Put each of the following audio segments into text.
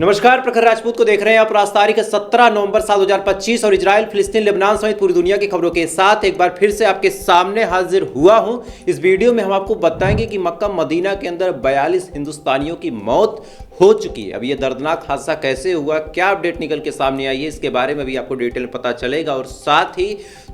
नमस्कार, प्रखर राजपूत को देख रहे हैं आप। आज तारीख 17 नवंबर साल 2025 और इजराइल, फिलिस्तीन, लेबनान समेत पूरी दुनिया की खबरों के साथ एक बार फिर से आपके सामने हाजिर हुआ हूं। इस वीडियो में हम आपको बताएंगे कि मक्का मदीना के अंदर 42 हिंदुस्तानियों की मौत हो चुकी है। अब ये दर्दनाक हादसा कैसे हुआ, क्या अपडेट निकल के सामने आई है, इसके बारे में भी आपको डिटेल पता चलेगा। और साथ ही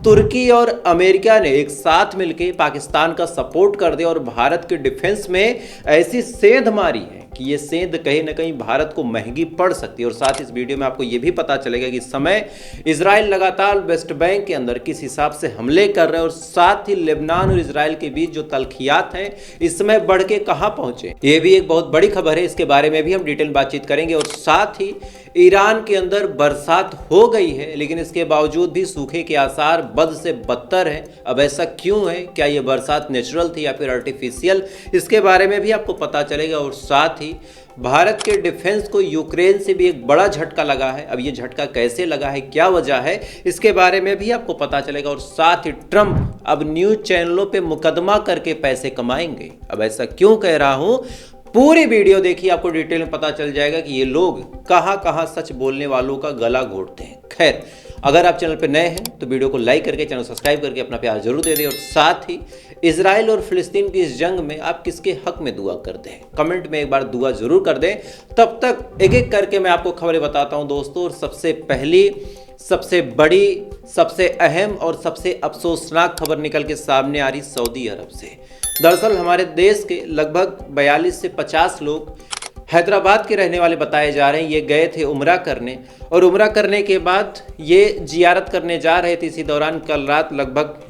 तुर्की और अमेरिका ने एक साथ मिलकर पाकिस्तान का सपोर्ट कर दिया और भारत के डिफेंस में ऐसी सेंध मारी है कि ये सेंध कहीं ना कहीं भारत को महंगी पड़ सकती है। और साथ ही इस वीडियो में आपको ये भी पता चलेगा कि इस समय इजराइल लगातार वेस्ट बैंक के अंदर किस हिसाब से हमले कर रहे हैं और साथ ही लेबनान और इजराइल के बीच जो तल्खियात हैं इस समय बढ़ के कहां पहुंचे, ये भी एक बहुत बड़ी खबर है। इसके बारे में भी हम डिटेल बातचीत करेंगे। और साथ ही ईरान के अंदर बरसात हो गई है लेकिन इसके बावजूद भी सूखे के आसार बद से बदतर है। अब ऐसा क्यों है, क्या ये बरसात नेचुरल थी या फिर आर्टिफिशियल, इसके बारे में भी आपको पता चलेगा। और साथ ही भारत के डिफेंस को यूक्रेन से भी एक बड़ा झटका लगा है। अब ये झटका कैसे लगा है, क्या वजह है, इसके बारे में भी आपको पता चलेगा। और साथ ही ट्रंप अब न्यूज चैनलों पे मुकदमा करके पैसे कमाएंगे। अब ऐसा क्यों कह रहा हूं, पूरी वीडियो देखिए, आपको डिटेल में पता चल जाएगा कि ये लोग कहां कहां सच बोलने वालों का गला घोटते हैं। खैर, अगर आप चैनल पर नए हैं तो वीडियो को लाइक करके, चैनल सब्सक्राइब करके अपना प्यार जरूर दे दें। और साथ ही इजराइल और फिलिस्तीन की इस जंग में आप किसके हक में दुआ करते हैं, कमेंट में एक बार दुआ जरूर कर दें। तब तक एक एक करके मैं आपको खबरें बताता हूं दोस्तों। और सबसे पहली, सबसे बड़ी, सबसे अहम और सबसे अफसोसनाक खबर निकल के सामने आ रही सऊदी अरब से। दरअसल हमारे देश के लगभग 42 से 50 लोग हैदराबाद के रहने वाले बताए जा रहे हैं। ये गए थे उम्रा करने और उम्रा करने के बाद ये जियारत करने जा रहे थे। इसी दौरान कल रात लगभग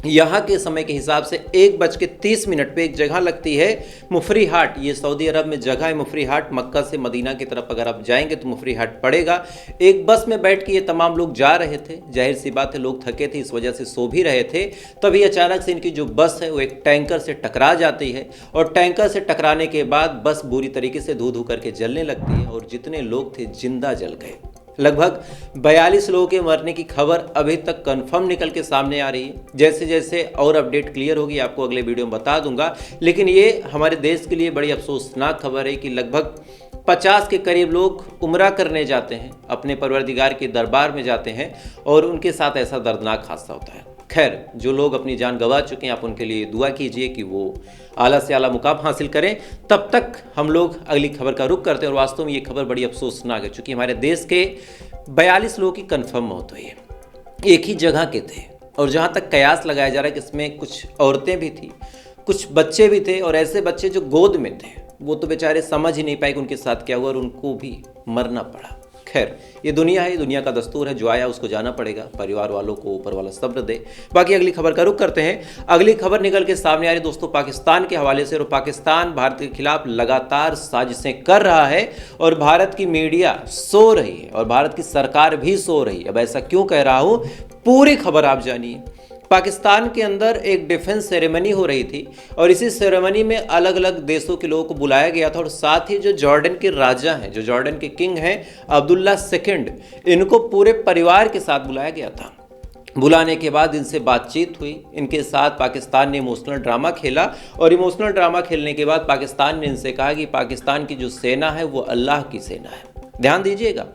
यहाँ के समय के हिसाब से 1:30 पे एक जगह लगती है मुफरी हाट। ये सऊदी अरब में जगह है मुफरी हाट। मक्का से मदीना की तरफ अगर आप जाएंगे तो मुफरी हाट पड़ेगा। एक बस में बैठ के ये तमाम लोग जा रहे थे। जाहिर सी बात है, लोग थके थे, इस वजह से सो भी रहे थे। तभी अचानक से इनकी जो बस है वो एक टैंकर से टकरा जाती है और टैंकर से टकराने के बाद बस बुरी तरीके से धू धू करके जलने लगती है और जितने लोग थे जिंदा जल गए। लगभग 42 लोगों के मरने की खबर अभी तक कंफर्म निकल के सामने आ रही है। जैसे जैसे और अपडेट क्लियर होगी आपको अगले वीडियो में बता दूंगा। लेकिन ये हमारे देश के लिए बड़ी अफसोसनाक खबर है कि लगभग 50 के करीब लोग उम्रा करने जाते हैं, अपने परवरदिगार के दरबार में जाते हैं और उनके साथ ऐसा दर्दनाक हादसा होता है। खैर, जो लोग अपनी जान गंवा चुके हैं आप उनके लिए दुआ कीजिए कि वो आला से आला मुकाम हासिल करें। तब तक हम लोग अगली खबर का रुख करते हैं। और वास्तव में ये खबर बड़ी अफसोसनाक है क्योंकि हमारे देश के 42 लोगों की कन्फर्म मौत हुई है, एक ही जगह के थे। और जहाँ तक कयास लगाया जा रहा है कि इसमें कुछ औरतें भी थी, कुछ बच्चे भी थे और ऐसे बच्चे जो गोद में थे वो तो बेचारे समझ ही नहीं पाए कि उनके साथ क्या हुआ और उनको भी मरना पड़ा। खैर, ये दुनिया है, दुनिया का दस्तूर है, जो आया उसको जाना पड़ेगा। परिवार वालों को ऊपर वाला सब्र दे। बाकी अगली खबर का रुख करते हैं। अगली खबर निकल के सामने आ रही दोस्तों पाकिस्तान के हवाले से। और पाकिस्तान भारत के खिलाफ लगातार साजिशें कर रहा है और भारत की मीडिया सो रही है और भारत की सरकार भी सो रही है। अब ऐसा क्यों कह रहा हूं, पूरी खबर आप जानिए। पाकिस्तान के अंदर एक डिफेंस सेरेमनी हो रही थी और इसी सेरेमनी में अलग अलग देशों के लोगों को बुलाया गया था। और साथ ही जो जॉर्डन के राजा हैं, जो जॉर्डन के किंग हैं अब्दुल्ला सेकंड, इनको पूरे परिवार के साथ बुलाया गया था। बुलाने के बाद इनसे बातचीत हुई, इनके साथ पाकिस्तान ने इमोशनल ड्रामा खेला और इमोशनल ड्रामा खेलने के बाद पाकिस्तान ने इनसे कहा कि पाकिस्तान की जो सेना है वो अल्लाह की सेना है। ध्यान दीजिएगा,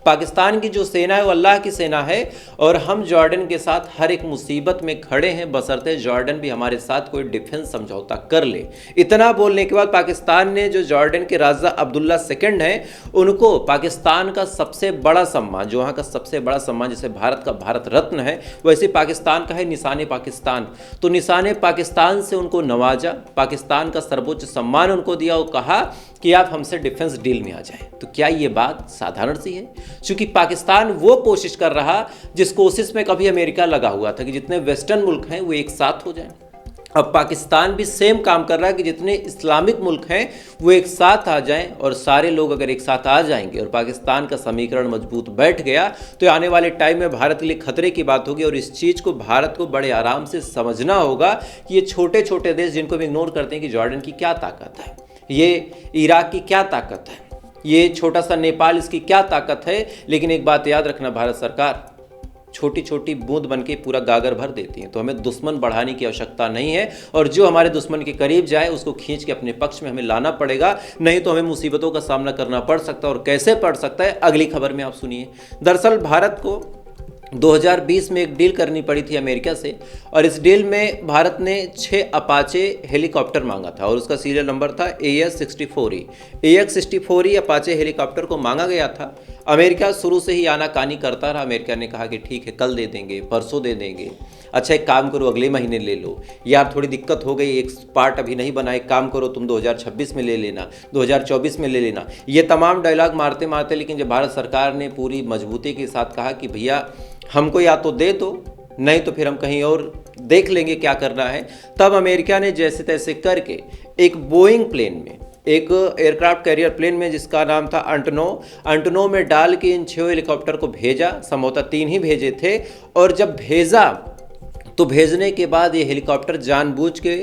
पाकिस्तान की जो सेना है वो अल्लाह की सेना है और हम जॉर्डन के साथ हर एक मुसीबत में खड़े हैं बशर्ते जॉर्डन भी हमारे साथ कोई डिफेंस समझौता कर ले। इतना बोलने के बाद पाकिस्तान ने जो जॉर्डन के राजा अब्दुल्ला सेकंड हैं उनको पाकिस्तान का सबसे बड़ा सम्मान, जो वहाँ का सबसे बड़ा सम्मान जैसे भारत का भारत रत्न है वैसे पाकिस्तान का है निशाने पाकिस्तान, तो निशाने पाकिस्तान से उनको नवाजा, पाकिस्तान का सर्वोच्च सम्मान उनको दिया और कहा कि आप हमसे डिफेंस डील में आ जाएं। तो क्या ये बात साधारण सी है? क्योंकि पाकिस्तान वो कोशिश कर रहा जिस कोशिश में कभी अमेरिका लगा हुआ था कि जितने वेस्टर्न मुल्क हैं वो एक साथ हो जाएं। अब पाकिस्तान भी सेम काम कर रहा है कि जितने इस्लामिक मुल्क हैं वो एक साथ आ जाएं और सारे लोग अगर एक साथ आ जाएंगे और पाकिस्तान का समीकरण मजबूत बैठ गया तो आने वाले टाइम में भारत के लिए खतरे की बात होगी। और इस चीज़ को भारत को बड़े आराम से समझना होगा कि ये छोटे छोटे देश जिनको भी इग्नोर करते हैं कि जॉर्डन की क्या ताकत है, ये इराक की क्या ताकत है, ये छोटा सा नेपाल इसकी क्या ताकत है। लेकिन एक बात याद रखना भारत सरकार, छोटी छोटी बूंद बन के पूरा गागर भर देती हैं। तो हमें दुश्मन बढ़ाने की आवश्यकता नहीं है, और जो हमारे दुश्मन के करीब जाए उसको खींच के अपने पक्ष में हमें लाना पड़ेगा, नहीं तो हमें मुसीबतों का सामना करना पड़ सकता है। और कैसे पड़ सकता है, अगली खबर में आप सुनिए। दरअसल भारत को 2020 में एक डील करनी पड़ी थी अमेरिका से, और इस डील में भारत ने 6 अपाचे हेलीकॉप्टर मांगा था, और उसका सीरियल नंबर था AX-64E। AX-64E अपाचे हेलीकॉप्टर को मांगा गया था। अमेरिका शुरू से ही आनाकानी करता रहा। अमेरिका ने कहा कि ठीक है, कल दे देंगे, परसों दे देंगे, अच्छा एक काम करो अगले महीने ले लो, यार थोड़ी दिक्कत हो गई, एक पार्ट अभी नहीं बना, एक काम करो तुम 2026 में ले लेना, 2024 में ले लेना। ये तमाम डायलॉग मारते मारते लेकिन जब भारत सरकार ने पूरी मजबूती के साथ कहा कि भैया हमको या तो दे दो, नहीं तो फिर हम कहीं और देख लेंगे क्या करना है, तब अमेरिका ने जैसे तैसे करके एक बोइंग प्लेन में, एक एयरक्राफ्ट कैरियर प्लेन में जिसका नाम था अंटनो में डाल के इन 6 हेलीकॉप्टर को भेजा। संभवतः 3 ही भेजे थे, और जब भेजा तो भेजने के बाद ये हेलीकॉप्टर जानबूझ के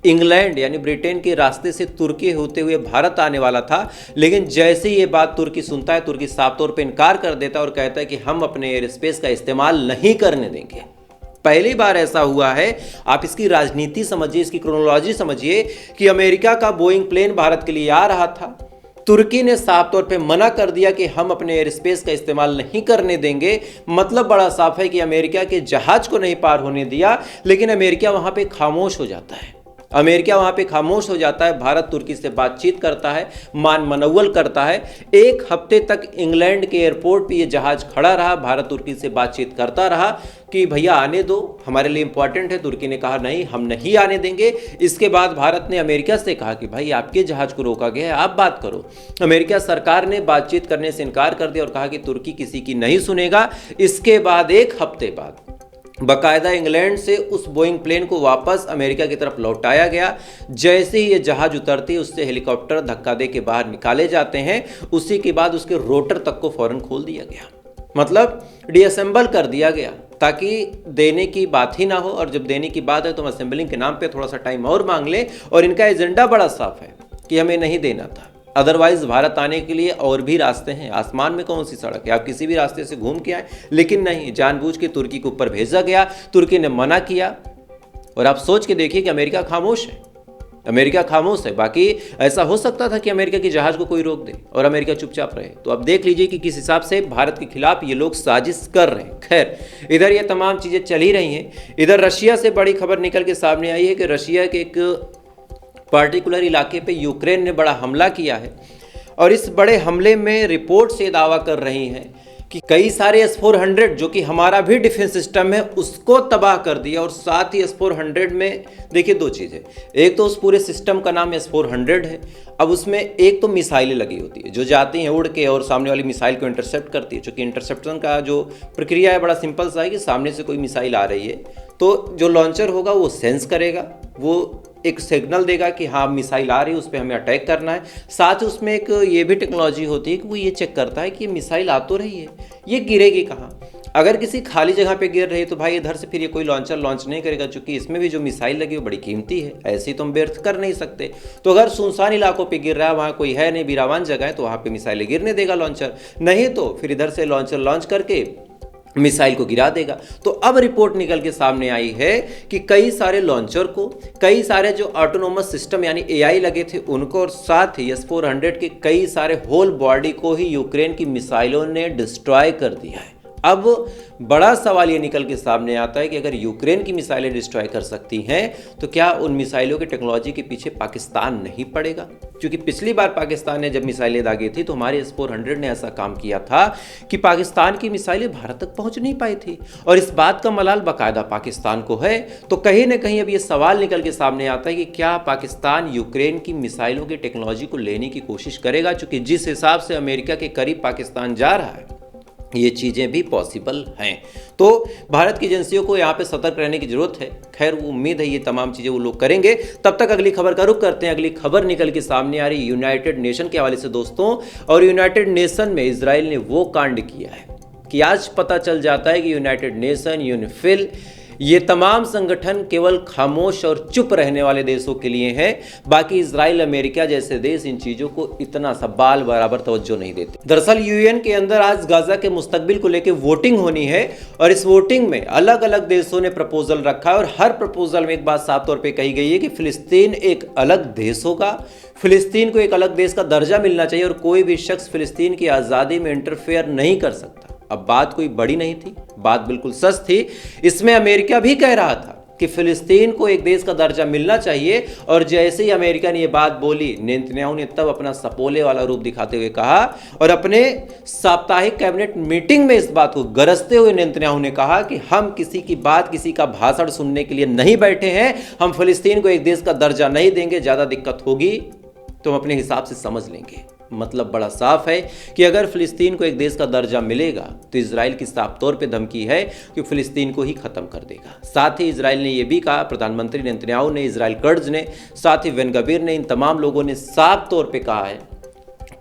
इंग्लैंड यानी ब्रिटेन के रास्ते से तुर्की होते हुए भारत आने वाला था। लेकिन जैसे ये बात तुर्की सुनता है, तुर्की साफ तौर पे इनकार कर देता है और कहता है कि हम अपने एयर स्पेस का इस्तेमाल नहीं करने देंगे। पहली बार ऐसा हुआ है। आप इसकी राजनीति समझिए, इसकी क्रोनोलॉजी समझिए कि अमेरिका का बोइंग प्लेन भारत के लिए आ रहा था, तुर्की ने साफ तौर पे मना कर दिया कि हम अपने एयर स्पेस का इस्तेमाल नहीं करने देंगे। मतलब बड़ा साफ है कि अमेरिका के जहाज को नहीं पार होने दिया, लेकिन अमेरिका वहां पे खामोश हो जाता है। अमेरिका वहां पे खामोश हो जाता है। भारत तुर्की से बातचीत करता है, मान मनौवल करता है। 1 हफ्ते तक इंग्लैंड के एयरपोर्ट पे ये जहाज खड़ा रहा, भारत तुर्की से बातचीत करता रहा कि भैया आने दो, हमारे लिए इंपॉर्टेंट है। तुर्की ने कहा नहीं, हम नहीं आने देंगे। इसके बाद भारत ने अमेरिका से कहा कि भाई आपके जहाज को रोका गया है, आप बात करो। अमेरिका सरकार ने बातचीत करने से इनकार कर दिया और कहा कि तुर्की किसी की नहीं सुनेगा। इसके बाद 1 हफ्ते बाद बाकायदा इंग्लैंड से उस बोइंग प्लेन को वापस अमेरिका की तरफ लौटाया गया। जैसे ही ये जहाज उतरती है, उससे हेलीकॉप्टर धक्का दे के बाहर निकाले जाते हैं। उसी के बाद उसके रोटर तक को फौरन खोल दिया गया, मतलब डिअसेंबल कर दिया गया, ताकि देने की बात ही ना हो। और जब देने की बात है तो हम असेंबलिंग के नाम पे थोड़ा सा टाइम और मांग लें। और इनका एजेंडा बड़ा साफ है कि हमें नहीं देना था। अदरवाइज भारत आने के लिए और भी रास्ते हैं। आसमान में कौन सी सड़क है, आप किसी भी रास्ते से घूम के आए, लेकिन नहीं, जानबूझ के तुर्की के ऊपर भेजा गया। तुर्की ने मना किया, और आप सोच के देखिए कि अमेरिका खामोश है। अमेरिका खामोश है। बाकी ऐसा हो सकता था कि अमेरिका की जहाज को कोई रोक दे और अमेरिका चुपचाप रहे। तो अब देख लीजिए कि किस हिसाब से भारत के खिलाफ ये लोग साजिश कर रहे हैं। खैर, इधर ये तमाम चीज़ें चल ही रही हैं। इधर रशिया से बड़ी खबर निकल के सामने आई है कि रशिया के एक पार्टिकुलर इलाके पे यूक्रेन ने बड़ा हमला किया है, और इस बड़े हमले में रिपोर्ट से दावा कर रही हैं कि कई सारे S-400 जो कि हमारा भी डिफेंस सिस्टम है उसको तबाह कर दिया। और साथ ही S-400 में देखिए 2 चीज़ें, एक तो उस पूरे सिस्टम का नाम S-400 है। अब उसमें एक तो मिसाइलें लगी होती है जो जाती हैं उड़ के और सामने वाली मिसाइल को इंटरसेप्ट करती है। चूँकि इंटरसेप्शन का जो प्रक्रिया है बड़ा सिंपल सा है कि सामने से कोई मिसाइल आ रही है तो जो लॉन्चर होगा वो सेंस करेगा, वो एक सिग्नल देगा कि हाँ मिसाइल आ रही है, उस पर हमें अटैक करना है। साथ ही उसमें एक ये भी टेक्नोलॉजी होती है कि वो ये चेक करता है कि ये मिसाइल आ तो रही है, ये गिरेगी कहाँ। अगर किसी खाली जगह पे गिर रही है तो भाई इधर से फिर ये कोई लॉन्चर लॉन्च नहीं करेगा, क्योंकि इसमें भी जो मिसाइल लगी वो बड़ी कीमती है, ऐसे ही तो हम व्यर्थ कर नहीं सकते। तो अगर सुनसान इलाकों पे गिर रहा है, वहाँ कोई है नहीं, बीरावान जगह है, तो वहाँ पे मिसाइलें गिरने देगा लॉन्चर, नहीं तो फिर इधर से लॉन्चर लॉन्च करके मिसाइल को गिरा देगा। तो अब रिपोर्ट निकल के सामने आई है कि कई सारे लॉन्चर को, कई सारे जो ऑटोनोमस सिस्टम यानी AI लगे थे उनको, और साथ ही S-400 के कई सारे होल बॉडी को ही यूक्रेन की मिसाइलों ने डिस्ट्रॉय कर दिया है। अब बड़ा सवाल ये निकल के सामने आता है कि अगर यूक्रेन की मिसाइलें डिस्ट्रॉय कर सकती हैं तो क्या उन मिसाइलों की टेक्नोलॉजी के पीछे पाकिस्तान नहीं पड़ेगा? क्योंकि पिछली बार पाकिस्तान ने जब मिसाइलें दागी थी तो हमारे S-400 ने ऐसा काम किया था कि पाकिस्तान की मिसाइलें भारत तक पहुंच नहीं पाई थी, और इस बात का मलाल बाकायदा पाकिस्तान को है। तो कहीं ना कहीं अब ये सवाल निकल के सामने आता है कि क्या पाकिस्तान यूक्रेन की मिसाइलों की टेक्नोलॉजी को लेने की कोशिश करेगा? चूँकि जिस हिसाब से अमेरिका के करीब पाकिस्तान जा रहा है ये चीज़ें भी पॉसिबल हैं। तो भारत की एजेंसियों को यहाँ पे सतर्क रहने की जरूरत है। खैर, उम्मीद है ये तमाम चीज़ें वो लोग करेंगे। तब तक अगली खबर का रुख करते हैं। अगली खबर निकल के सामने आ रही यूनाइटेड नेशन के हवाले से दोस्तों, और यूनाइटेड नेशन में इजराइल ने वो कांड किया है कि आज पता चल जाता है कि यूनाइटेड नेशन यूनिफिल ये तमाम संगठन केवल खामोश और चुप रहने वाले देशों के लिए हैं। बाकी इजराइल, अमेरिका जैसे देश इन चीज़ों को इतना सा बाल बराबर तवज्जो नहीं देते। दरअसल यूएन के अंदर आज गाजा के मुस्तकबिल को लेकर वोटिंग होनी है और इस वोटिंग में अलग अलग देशों ने प्रपोजल रखा है और हर प्रपोजल में एक बात साफ तौर पर कही गई है कि फिलिस्तीन एक अलग देश होगा, फिलिस्तीन को एक अलग देश का दर्जा मिलना चाहिए और कोई भी शख्स फिलिस्तीन की आज़ादी में इंटरफेयर नहीं कर सकता। अब बात कोई बड़ी नहीं थी, बात बिल्कुल सच थी। इसमें अमेरिका भी कह रहा था कि फिलिस्तीन को एक देश का दर्जा मिलना चाहिए और जैसे ही अमेरिका ने यह बात बोली, नेतन्याहू ने तब अपना सपोले वाला रूप दिखाते हुए कहा और अपने साप्ताहिक कैबिनेट मीटिंग में इस बात को गरजते हुए नेतन्याहू ने कहा कि हम किसी की बात, किसी का भाषण सुनने के लिए नहीं बैठे हैं, हम फिलिस्तीन को एक देश का दर्जा नहीं देंगे, ज़्यादा दिक्कत होगी तो हम अपने हिसाब से समझ लेंगे। मतलब बड़ा साफ है कि अगर फिलिस्तीन को एक देश का दर्जा मिलेगा तो इजराइल की साफ तौर पे धमकी है कि फिलिस्तीन को ही खत्म कर देगा। साथ ही इजराइल ने यह भी कहा, प्रधानमंत्री नेतन्याहू ने, इजराइल कर्ज ने, साथ ही बेन गवीर ने, इन तमाम लोगों ने साफ तौर पे कहा है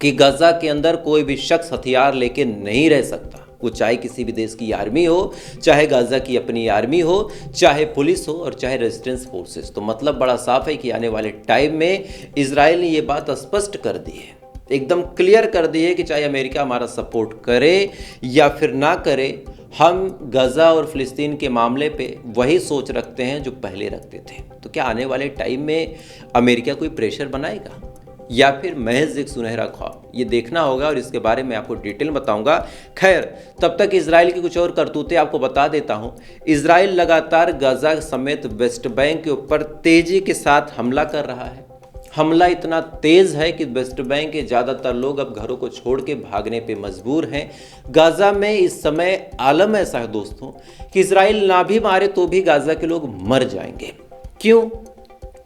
कि गाजा के अंदर कोई भी शख्स हथियार लेके नहीं रह सकता। वो चाहे किसी भी देश की आर्मी हो, चाहे गाजा की अपनी आर्मी हो, चाहे पुलिस हो और चाहे रेजिस्टेंस फोर्सेस। तो मतलब बड़ा साफ है कि आने वाले टाइम में इजराइल ने ये बात स्पष्ट कर दी है, एकदम क्लियर कर दी है कि चाहे अमेरिका हमारा सपोर्ट करे या फिर ना करे, हम गाजा और फिलिस्तीन के मामले पे वही सोच रखते हैं जो पहले रखते थे। तो क्या आने वाले टाइम में अमेरिका कोई प्रेशर बनाएगा या फिर महज एक सुनहरा ख्वाब, ये देखना होगा और इसके बारे में आपको डिटेल बताऊंगा। खैर, तब तक इजराइल की कुछ और करतूतें आपको बता देता हूं। इजराइल लगातार गाजा समेत वेस्ट बैंक के ऊपर तेजी के साथ हमला कर रहा है। हमला इतना तेज है कि वेस्ट बैंक के ज़्यादातर लोग अब घरों को छोड़ के भागने पे मजबूर हैं। गाजा में इस समय आलम ऐसा है दोस्तों कि इजराइल ना भी मारे तो भी गाजा के लोग मर जाएंगे। क्यों?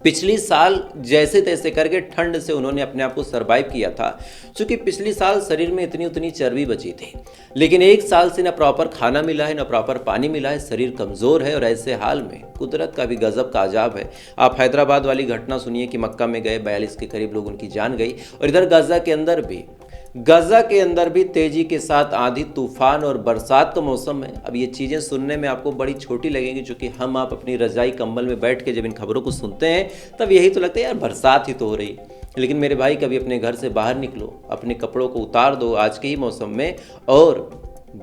पिछली साल जैसे तैसे करके ठंड से उन्होंने अपने आप को सरवाइव किया था, क्योंकि पिछली साल शरीर में इतनी उतनी चर्बी बची थी, लेकिन एक साल से ना प्रॉपर खाना मिला है, ना प्रॉपर पानी मिला है, शरीर कमज़ोर है और ऐसे हाल में कुदरत का भी गजब का अजाब है। आप हैदराबाद वाली घटना सुनिए कि मक्का में गए 42 के करीब लोग उनकी जान गई और इधर गाजा के अंदर भी तेजी के साथ आंधी, तूफान और बरसात का मौसम है। अब ये चीज़ें सुनने में आपको बड़ी छोटी लगेंगी, क्योंकि हम आप अपनी रजाई कंबल में बैठ के जब इन खबरों को सुनते हैं तब यही तो लगता है यार बरसात ही तो हो रही। लेकिन मेरे भाई, कभी अपने घर से बाहर निकलो, अपने कपड़ों को उतार दो आज के ही मौसम में और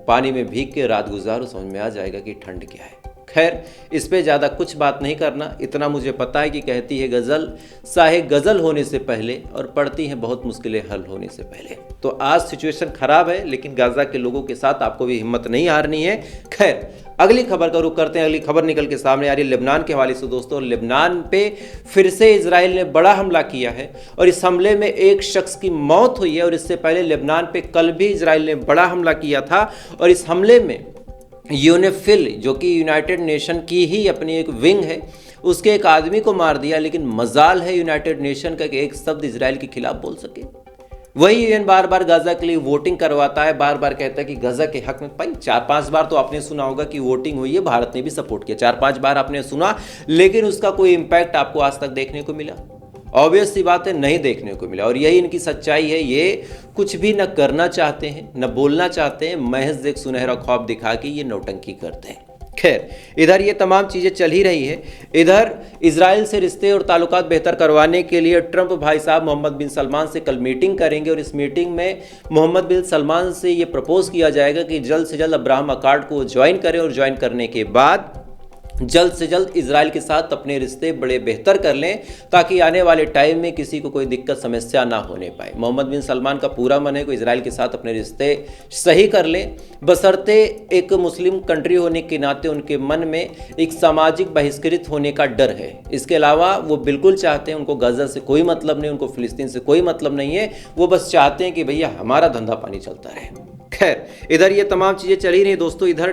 पानी में भीग के रात गुजारो, समझ में आ जाएगा कि ठंड क्या है। खैर, इस पे ज़्यादा कुछ बात नहीं करना, इतना मुझे पता है कि कहती है गज़ल साहे गज़ल होने से पहले और पड़ती हैं बहुत मुश्किलें हल होने से पहले। तो आज सिचुएशन ख़राब है, लेकिन गाजा के लोगों के साथ आपको भी हिम्मत नहीं हारनी है। खैर, अगली खबर का रुख करते हैं। अगली खबर निकल के सामने आ रही है लेबनान के हवाले से दोस्तों। लेबनान पे फिर से इजराइल ने बड़ा हमला किया है और इस हमले में एक शख्स की मौत हुई है और इससे पहले लेबनान पे कल भी इजराइल ने बड़ा हमला किया था और इस हमले में यूनिफिल, जो कि यूनाइटेड नेशन की ही अपनी एक विंग है, उसके एक आदमी को मार दिया। लेकिन मजाल है यूनाइटेड नेशन का कि एक शब्द इजराइल के खिलाफ बोल सके। वही यूएन बार बार गाजा के लिए वोटिंग करवाता है, बार बार कहता है कि गाजा के हक में। भाई 4-5 बार तो आपने सुना होगा कि वोटिंग हुई है, भारत ने भी सपोर्ट किया, 4-5 बार आपने सुना, लेकिन उसका कोई इम्पैक्ट आपको आज तक देखने को मिला? ऑब्वियस सी बात है, नहीं देखने को मिला। और यही इनकी सच्चाई है, ये कुछ भी न करना चाहते हैं, न बोलना चाहते हैं, महज एक सुनहरा ख्वाब दिखा के ये नौटंकी करते हैं। खैर, इधर ये तमाम चीज़ें चल ही रही है। इधर इजराइल से रिश्ते और ताल्लुकात बेहतर करवाने के लिए ट्रंप भाई साहब मोहम्मद बिन सलमान से कल मीटिंग करेंगे और इस मीटिंग में मोहम्मद बिन सलमान से ये प्रपोज किया जाएगा कि जल्द से जल्द अब्राहम अकॉर्ड को ज्वाइन करें और ज्वाइन करने के बाद जल्द से जल्द इजराइल के साथ अपने रिश्ते बड़े बेहतर कर लें, ताकि आने वाले टाइम में किसी को कोई दिक्कत समस्या ना होने पाए। मोहम्मद बिन सलमान का पूरा मन है कि इजराइल के साथ अपने रिश्ते सही कर लें, बशर्ते एक मुस्लिम कंट्री होने के नाते उनके मन में एक सामाजिक बहिष्कृत होने का डर है। इसके अलावा वो बिल्कुल चाहते हैं, उनको गाजा से कोई मतलब नहीं, उनको फिलिस्तीन से कोई मतलब नहीं है, वो बस चाहते हैं कि भैया हमारा धंधा पानी चलता रहे। खैर, इधर ये तमाम चीज़ें चली रही दोस्तों। इधर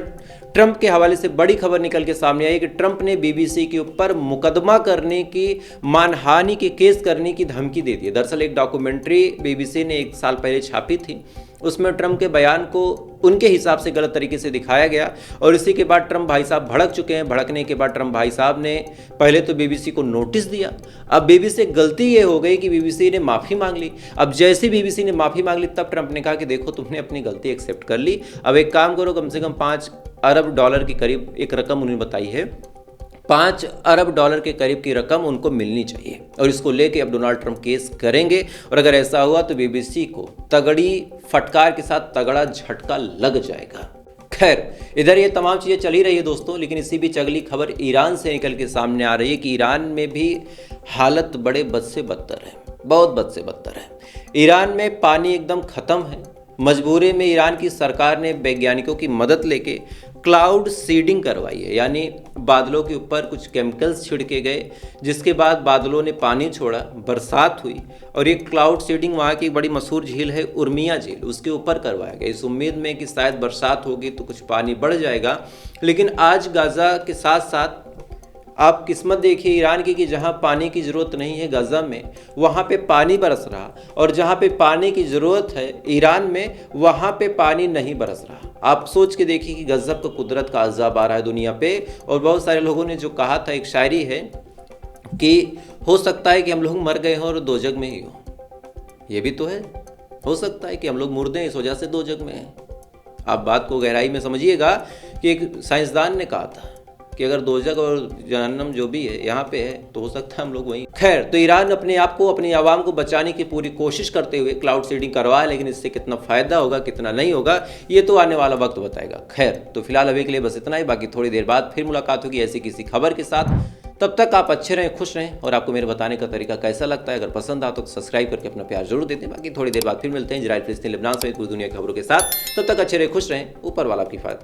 ट्रंप के हवाले से बड़ी खबर निकल के सामने आई कि ट्रंप ने बीबीसी के ऊपर मुकदमा करने की, मानहानि के केस करने की धमकी दे दी है। दरअसल एक डॉक्यूमेंट्री बीबीसी ने 1 साल पहले छापी थी, उसमें ट्रंप के बयान को उनके हिसाब से गलत तरीके से दिखाया गया और इसी के बाद ट्रंप भाई साहब भड़क चुके हैं। भड़कने के बाद ट्रंप भाई साहब ने पहले तो बीबीसी को नोटिस दिया। अब बीबीसी से गलती ये हो गई कि बीबीसी ने माफ़ी मांग ली। अब जैसे बीबीसी ने माफ़ी मांग ली तब ट्रंप ने कहा कि देखो तुमने अपनी गलती एक्सेप्ट कर ली, अब एक काम करो, कम से कम 5 अरब डॉलर के करीब एक रकम उन्होंने बताई है। 5 अरब डॉलर के करीब की रकम उनको मिलनी चाहिए और इसको लेके अब डोनाल्ड ट्रंप केस करेंगे और अगर ऐसा हुआ तो बीबीसी को तगड़ी फटकार के साथ तगड़ा झटका लग जाएगा। खैर, इधर ये तमाम चीज़ें चल ही रही है दोस्तों, लेकिन इसी बीच अगली खबर ईरान से निकल के सामने आ रही है कि ईरान में भी हालत बड़े बद से बदतर है, बहुत बद से बदतर है। ईरान में पानी एकदम ख़त्म है। मजबूरी में ईरान की सरकार ने वैज्ञानिकों की मदद लेके क्लाउड सीडिंग करवाई है, यानी बादलों के ऊपर कुछ केमिकल्स छिड़के गए, जिसके बाद बादलों ने पानी छोड़ा, बरसात हुई और ये क्लाउड सीडिंग वहाँ की बड़ी मशहूर झील है उर्मिया झील, उसके ऊपर करवाया गया इस उम्मीद में कि शायद बरसात होगी तो कुछ पानी बढ़ जाएगा। लेकिन आज गाज़ा के साथ साथ आप किस्मत देखिए ईरान की कि जहाँ पानी की ज़रूरत नहीं है गाज़ा में, वहाँ पे पानी बरस रहा, और जहाँ पे पानी की ज़रूरत है ईरान में, वहाँ पे पानी नहीं बरस रहा। आप सोच के देखिए कि गज़ब का कुदरत का अज़ाब आ रहा है दुनिया पे। और बहुत सारे लोगों ने जो कहा था, एक शायरी है कि हो सकता है कि हम लोग मर गए हों और दो जग में ही हो। ये भी तो है, हो सकता है कि हम लोग मुर्दे हैं, इस वजह से दो जग में हैं। आप बात को गहराई में समझिएगा कि एक साइंसदान ने कहा था कि अगर दोजख और जहन्नम जो भी है यहाँ पे है तो हो सकता है हम लोग वहीं। खैर, तो ईरान अपने आप को, अपनी आवाम को बचाने की पूरी कोशिश करते हुए क्लाउड सीडिंग करवा है, लेकिन इससे कितना फ़ायदा होगा कितना नहीं होगा ये तो आने वाला वक्त बताएगा। खैर, तो फिलहाल अभी के लिए बस इतना ही, बाकी थोड़ी देर बाद फिर मुलाकात होगी ऐसी किसी खबर के साथ। तब तक आप अच्छे रहें, खुश रहें, और आपको मेरे बताने का तरीका कैसा लगता है अगर पसंद आता तो सब्सक्राइब करके अपना प्यार जरूर देते हैं। बाकी थोड़ी देर बाद फिर मिलते हैं इजराइल फिलिस्तीन लेबनान सहित पूरी दुनिया की खबरों के साथ। तब तक अच्छे रहें, खुश रहें, ऊपर वाला आपकी हिफाजत।